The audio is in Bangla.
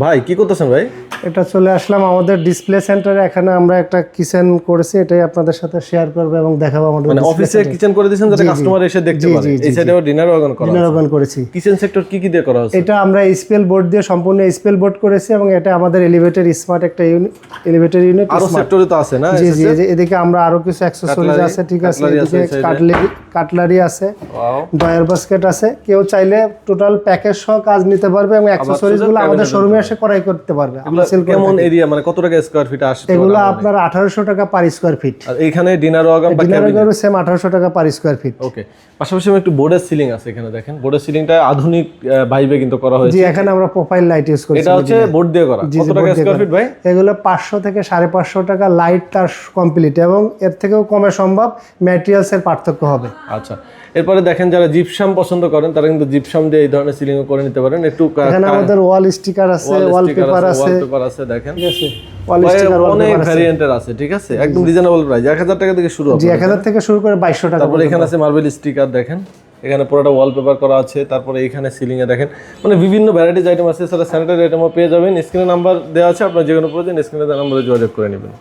ভাই কি করতেছেন ভাই? এটা চলে আসলাম আমাদের ডিসপ্লে সেন্টারে। এখানে আমরা একটা কিচেন করেছি, এটাই আপনাদের সাথে শেয়ার করব এবং দেখাবো আমাদের মানে অফিসে কিচেন করে দিয়েছেন যাতে কাস্টমার এসে দেখতে পারে। এই সাইডে ডিনার ওয়াগন করা আছে। ডিনার ওয়াগন করেছি। কিচেন সেক্টর কি কি দিয়ে করা হয়েছে? এটা আমরা এসপিএল বোর্ড দিয়ে সম্পূর্ণ এসপিএল বোর্ড করেছি এবং এটা আমাদের এলিভেটর স্মার্ট একটা এলিভেটর ইউনিট। আরো সেক্টরে তো আছে না? জি জি, এদিকে আমরা আরো কিছু অ্যাকসেসরিজ আছে, ঠিক আছে। এদিকে কাটলারি আছে, ডয়ার বাস্কেট আছে। কেউ চাইলে টোটাল প্যাকেজ সহ কাজ নিতে পারবে এবং অ্যাকসেসরিজ গুলো আমাদের শোরুমে এসে ক্রয় করতে পারবে। আমরা সেল করি। কেমন এরিয়া, মানে কত টাকা স্কয়ার ফিট আসে? এগুলো আপনার 1800 টাকা পার স্কয়ার ফিট। আর এখানে ডিনার ওয়াগন বা ডিনার সেম 1800 টাকা পার স্কয়ার ফিট। ওকে। পাশাপাশি একটু বোর্ডের সিলিং আছে এখানে, দেখেন বোর্ডের সিলিংটা আধুনিক ভাইবে কিন্তু করা হয়েছে। জি, এখানে আমরা প্রোফাইল লাইট ইউজ করছি। এটা হচ্ছে বোর্ড দিয়ে করা। কত টাকা স্কয়ার ফিট ভাই? এগুলো 500 থেকে 550 টাকা লাইট তার কমপ্লিট, এবং এর থেকেও কমে সম্ভব, ম্যাটেরিয়ালস এর পার্থক্য হবে। আচ্ছা, এরপরে দেখেন যারা জিপসাম পছন্দ করেন তারা কিন্তু জিপসাম দিয়ে এই ধরনের সিলিং করে নিতে পারেন। একটু এখানে আমাদের ওয়াল স্টিকার আছে, ওয়ালপেপার আছে, দেখেন ঠিক আছে। ওয়াল স্টিকার অনেক ভ্যারিয়েন্টের আছে, ঠিক আছে। একদম রিজনেবল প্রাইস, 1000 টাকা থেকে শুরু হবে। জি, 1000 থেকে শুরু করে 2200 টাকা। তারপরে এখানে আছে মার্বেল স্টিকার, দেখেন এখানে পুরোটা ওয়ালপেপার করা আছে। তারপরে এখানে সিলিং এ দেখেন মানে বিভিন্ন ভ্যারাইটিস আইটেম আছে। এছাড়া স্যানিটারি আইটেমও পেয়ে যাবেন। স্ক্রিনে নাম্বার দেওয়া আছে, আপনার যে কোনো প্রয়োজন স্ক্রিনে দেওয়া নম্বরে যোগাযোগ করে নেবেন।